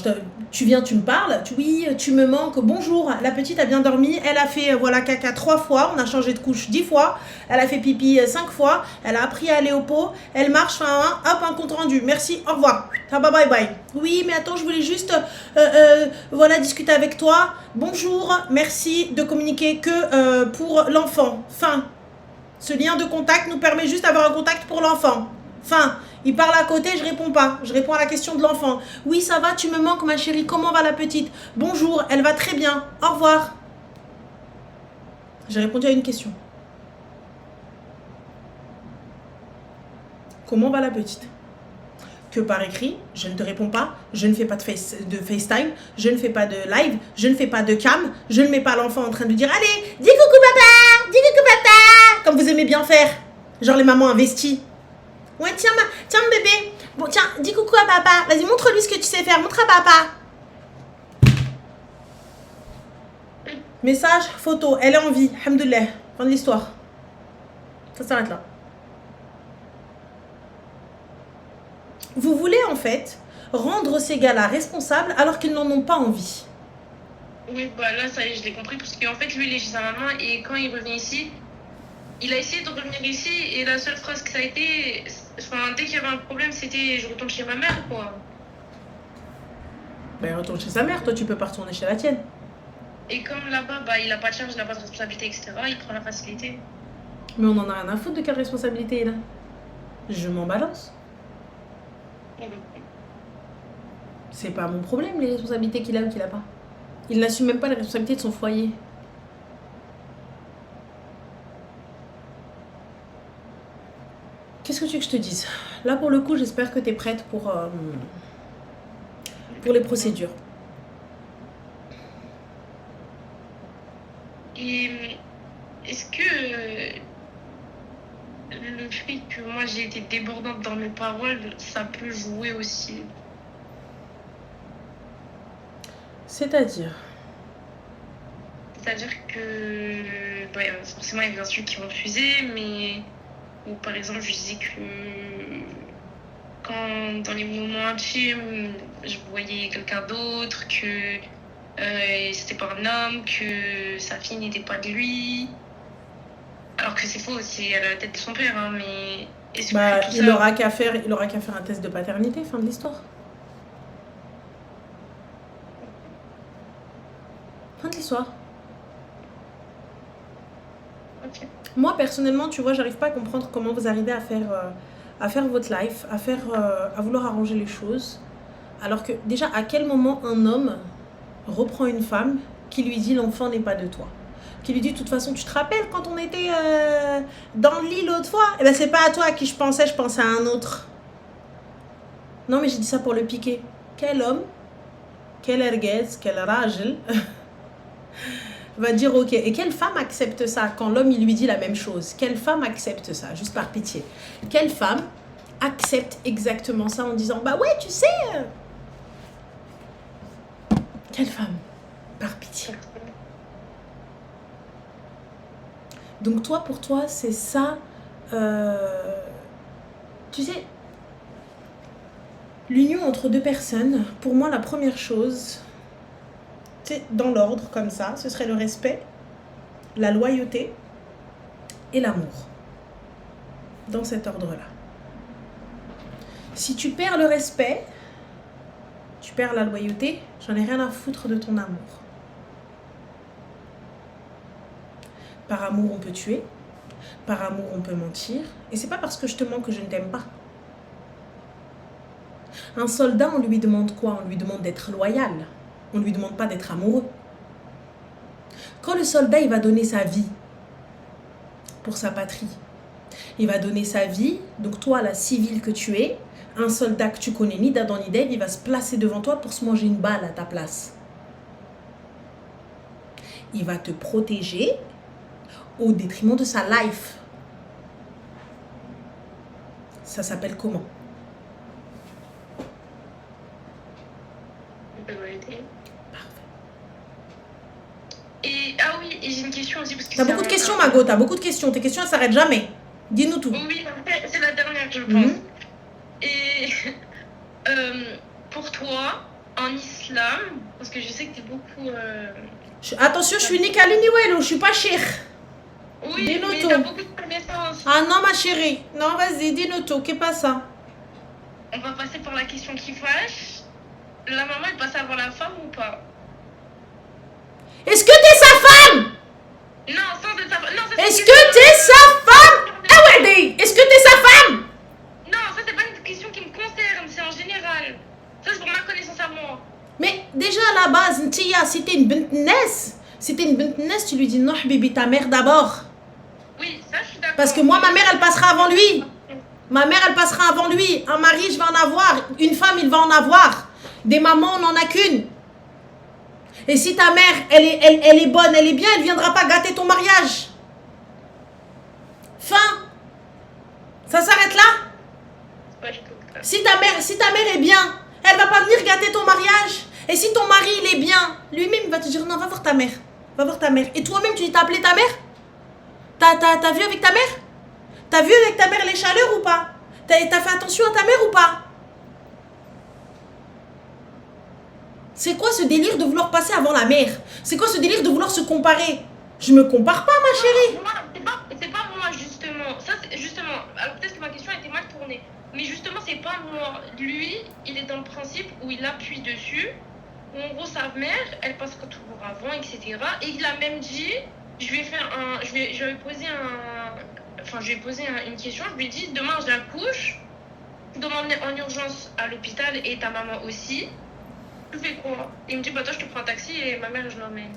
tu viens, tu me parles, oui, tu me manques, bonjour, la petite a bien dormi, elle a fait voilà caca 3 fois, on a changé de couche 10 fois, elle a fait pipi 5 fois, elle a appris à aller au pot, elle marche, hop, un compte rendu, merci, au revoir, bye bye. Oui, mais attends, je voulais juste voilà, discuter avec toi, bonjour, merci de communiquer que pour l'enfant, fin. Ce lien de contact nous permet juste d'avoir un contact pour l'enfant, fin. Il parle à côté, je réponds pas. Je réponds à la question de l'enfant. Oui, ça va, tu me manques, ma chérie. Comment va la petite? Bonjour, elle va très bien. Au revoir. J'ai répondu à une question. Comment va la petite? Que par écrit, je ne te réponds pas. Je ne fais pas de FaceTime. Je ne fais pas de live. Je ne fais pas de cam. Je ne mets pas l'enfant en train de dire allez, dis coucou papa, dis coucou papa. Comme vous aimez bien faire. Genre les mamans investies. Ouais, tiens bébé. Bon, tiens, dis coucou à papa. Vas-y, montre-lui ce que tu sais faire. Montre à papa. Message, photo. Elle est en vie. Alhamdoulilah. Fin de l'histoire. Ça s'arrête là. Vous voulez, en fait, rendre ces gars-là responsables alors qu'ils n'en ont pas envie. Oui, bah là, ça y est, je l'ai compris. Parce qu'en fait, lui, il est chez sa maman. Et quand il revient ici, il a essayé de revenir ici. Et la seule phrase que ça a été... Enfin, dès qu'il y avait un problème, c'était je retourne chez ma mère, quoi. Ben, retourne chez sa mère, toi tu peux pas retourner chez la tienne. Et comme là-bas, bah, il a pas de charge, il a pas de responsabilité, etc., il prend la facilité. Mais on en a rien à foutre de quelle responsabilité il a. Je m'en balance. C'est pas mon problème les responsabilités qu'il a ou qu'il a pas. Il n'assume même pas les responsabilités de son foyer. Qu'est-ce que tu veux que je te dise? Là, pour le coup, j'espère que tu es prête pour les procédures. Et est-ce que le fait que moi j'ai été débordante dans mes paroles, ça peut jouer aussi? C'est-à-dire que bah, forcément il y a des insultes qui vont fuser, mais ou par exemple je disais que quand dans les moments intimes je voyais quelqu'un d'autre, que c'était pas un homme, que sa fille n'était pas de lui, alors que c'est faux, c'est à la tête de son père, hein, mais est-ce bah, que tout il ça... aura qu'à faire un test de paternité, fin de l'histoire. Fin de l'histoire. Ok. Moi, personnellement, tu vois, j'arrive pas à comprendre comment vous arrivez à faire votre life, à vouloir arranger les choses. Alors que, déjà, à quel moment un homme reprend une femme qui lui dit l'enfant n'est pas de toi? Qui lui dit, de toute façon, tu te rappelles quand on était dans le lit l'autre fois? Eh ben, c'est pas à toi à qui je pensais à un autre. Non, mais j'ai dit ça pour le piquer. Quel homme, quel erguez, quel rajel va dire ok. Et quelle femme accepte ça quand l'homme il lui dit la même chose? Quelle femme accepte ça? Juste par pitié. Quelle femme accepte exactement ça en disant bah ouais tu sais quelle femme? Par pitié. Donc toi pour toi c'est ça tu sais l'union entre deux personnes, pour moi la première chose dans l'ordre comme ça, ce serait le respect, la loyauté et l'amour. Dans cet ordre-là. Si tu perds le respect, tu perds la loyauté, j'en ai rien à foutre de ton amour. Par amour, on peut tuer. Par amour, on peut mentir. Et c'est pas parce que je te mens que je ne t'aime pas. Un soldat, on lui demande quoi? On lui demande d'être loyal. On ne lui demande pas d'être amoureux. Quand le soldat, il va donner sa vie pour sa patrie, il va donner sa vie, donc toi, la civile que tu es, un soldat que tu connais ni d'Adam ni d'Ève, il va se placer devant toi pour se manger une balle à ta place. Il va te protéger au détriment de sa life. Ça s'appelle comment? Et ah oui, et j'ai une question aussi parce que t'as beaucoup de questions, Mago, t'as beaucoup de questions. Tes questions, elles s'arrêtent jamais. Dis-nous tout. Oui, c'est la dernière, je pense. Et pour toi, en islam, parce que je sais que t'es beaucoup. Attention, je suis ni Kali ni Welo, je suis pas cheikh. Oui, dis-nous mais tout. t'as beaucoup de connaissances. Ah non, ma chérie. Non, vas-y, dis-nous tout. Qu'est-ce pas ça? On va passer pour la question qui fâche. La maman, elle passe avant la femme ou pas? Est-ce que t'es sa femme? Non, sans être sa femme. Non, ça, est-ce que t'es sa femme? Ah ouais, est-ce que t'es sa femme? Non, ça c'est pas une question qui me concerne, c'est en général. Ça c'est pour ma connaissance à moi. Mais déjà à la base, Ntia, si t'es une bintness, tu lui dis non, bibi, ta mère d'abord. Oui, ça je suis d'accord. Parce que moi, ma mère, elle passera avant lui. Ma mère, elle passera avant lui. Un mari, je vais en avoir. Une femme, il va en avoir. Des mamans, on n'en a qu'une. Et si ta mère, elle est bonne, elle est bien, elle ne viendra pas gâter ton mariage. Fin. Ça s'arrête là. Ouais, je peux. Si ta mère est bien, elle va pas venir gâter ton mariage. Et si ton mari, il est bien, lui-même, il va te dire non, va voir ta mère. Va voir ta mère. Et toi-même, tu t'as appelé ta mère? T'as vu avec ta mère? T'as vu avec ta mère les chaleurs ou pas? T'as fait attention à ta mère ou pas? C'est quoi ce délire de vouloir passer avant la mère? C'est quoi ce délire de vouloir se comparer? Je me compare pas, ma chérie. Moi, c'est pas moi, justement. Ça, c'est justement. Alors, peut-être que ma question a été mal tournée. Mais justement, c'est pas moi. Lui, il est dans le principe où il appuie dessus. Où en gros, sa mère, elle passera toujours avant, etc. Et il a même dit je vais lui poser une question. Je lui ai dit demain, je la couche. Je dois m'emmener en urgence à l'hôpital et ta maman aussi. Tu fais quoi? Il me dit bah toi je te prends un taxi et ma mère je l'emmène.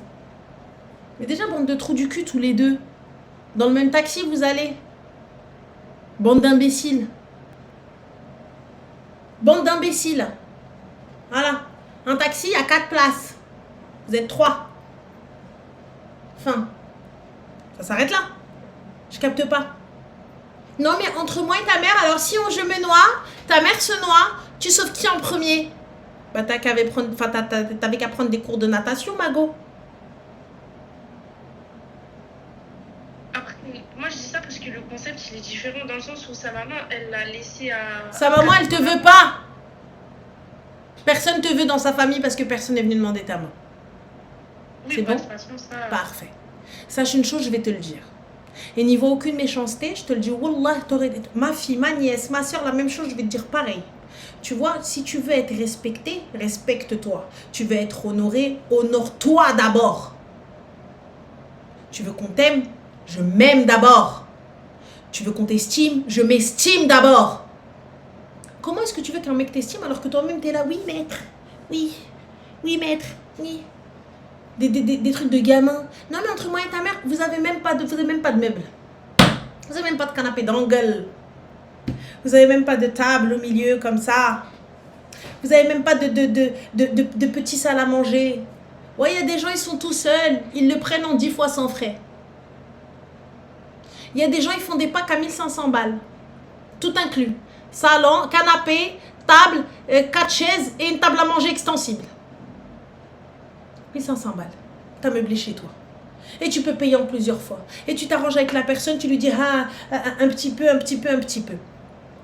Mais déjà bande de trous du cul tous les deux. Dans le même taxi vous allez. Bande d'imbéciles. Bande d'imbéciles. Voilà. Un taxi à 4 places. Vous êtes 3. Fin. Ça s'arrête là. Je capte pas. Non mais entre moi et ta mère, alors si je me noie, ta mère se noie, tu sauves qui en premier? Bah t'avais qu'à prendre des cours de natation, Mago. Après, moi je dis ça parce que le concept il est différent dans le sens où sa maman elle l'a laissé à... Sa maman elle te veut pas. Personne te veut dans sa famille parce que personne n'est venu demander ta main. Oui, c'est bah, bon? de toute façon, ça... Parfait. Sache une chose, je vais te le dire. Et niveau aucune méchanceté, je te le dis, Wallah, ma fille, ma nièce, ma soeur, la même chose, je vais te dire pareil. Tu vois, si tu veux être respecté, respecte-toi. Tu veux être honoré, honore-toi d'abord. Tu veux qu'on t'aime, Je m'aime d'abord. Tu veux qu'on t'estime? Je m'estime d'abord. Comment est-ce que tu veux qu'un mec t'estime alors que toi-même t'es là? Oui, maître. Oui. Oui, maître. Oui. Des trucs de gamin. Non, mais entre moi et ta mère, vous n'avez même pas de meubles. Vous n'avez même pas de canapé d'angle. Vous n'avez même pas de table au milieu comme ça. Vous n'avez même pas de petite salle à manger. Ouais, il y a des gens, ils sont tout seuls. Ils le prennent en 10 fois sans frais. Il y a des gens, ils font des packs à 1500 balles. Tout inclus. Salon, canapé, table, 4 chaises et une table à manger extensible. 1500 balles. T'as meublé chez toi. Et tu peux payer en plusieurs fois. Et tu t'arranges avec la personne, tu lui dis un petit peu.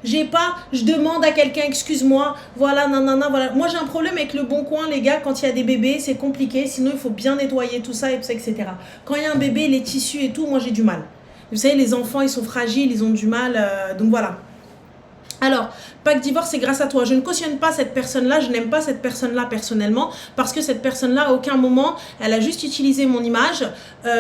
Je demande à quelqu'un, excuse-moi, voilà, nanana, voilà. Moi, j'ai un problème avec le Bon Coin, les gars, quand il y a des bébés, c'est compliqué. Sinon, il faut bien nettoyer tout ça, etc. Quand il y a un bébé, les tissus et tout, moi, j'ai du mal. Vous savez, les enfants, ils sont fragiles, ils ont du mal. Donc, voilà. Alors, Pacte Divorce, c'est grâce à toi. Je ne cautionne pas cette personne-là, je n'aime pas cette personne-là personnellement, parce que cette personne-là, à aucun moment, elle a juste utilisé mon image,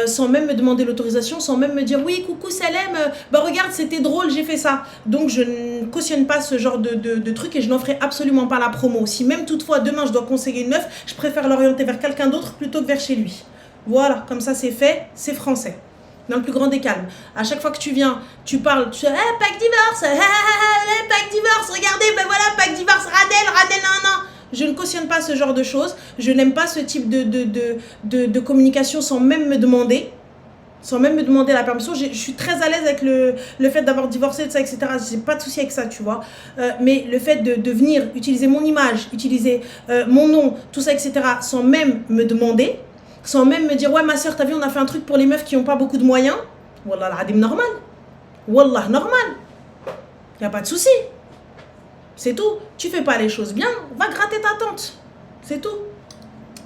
sans même me demander l'autorisation, sans même me dire, oui, coucou Salem, bah regarde, c'était drôle, j'ai fait ça. Donc, je ne cautionne pas ce genre de truc et je n'en ferai absolument pas la promo. Si même toutefois, demain, je dois conseiller une meuf, je préfère l'orienter vers quelqu'un d'autre plutôt que vers chez lui. Voilà, comme ça, c'est fait, c'est français. Dans le plus grand des calmes. À chaque fois que tu viens, tu parles, tu dis, Pacte Divorce, Pacte Divorce, regardez, ben voilà, Pacte Divorce, Radel, non. Je ne cautionne pas ce genre de choses. Je n'aime pas ce type de communication sans même me demander. Sans même me demander la permission. Je suis très à l'aise avec le fait d'avoir divorcé, de ça, etc. J'ai pas de souci avec ça, tu vois. Mais le fait de venir utiliser mon image, utiliser mon nom, tout ça, etc. sans même me demander, sans même me dire, ouais, ma soeur, t'as vu, on a fait un truc pour les meufs qui n'ont pas beaucoup de moyens. Wallah, l'adim normal. Wallah, normal. Y a pas de souci. C'est tout. Tu fais pas les choses bien, va gratter ta tante. C'est tout.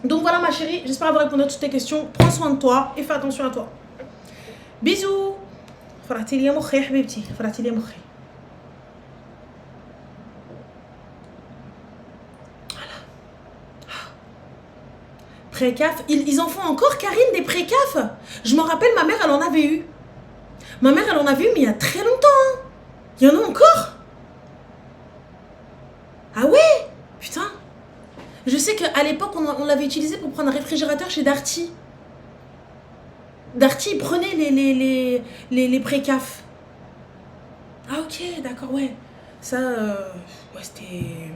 Donc voilà, ma chérie, j'espère avoir répondu à toutes tes questions. Prends soin de toi et fais attention à toi. Bisous. فرحتي لي مخي يا حبيبتي، فرحتي لي مخي. Précaf, ils en font encore, Karine, des précaf. Je m'en rappelle, ma mère, elle en avait eu. Ma mère, elle en avait eu, mais il y a très longtemps. Hein. Il y en a encore. Ah ouais. Putain. Je sais qu'à l'époque, on l'avait utilisé pour prendre un réfrigérateur chez Darty. Darty, il prenait les précaf. Ah ok, d'accord, ouais. Ça, ouais, c'était...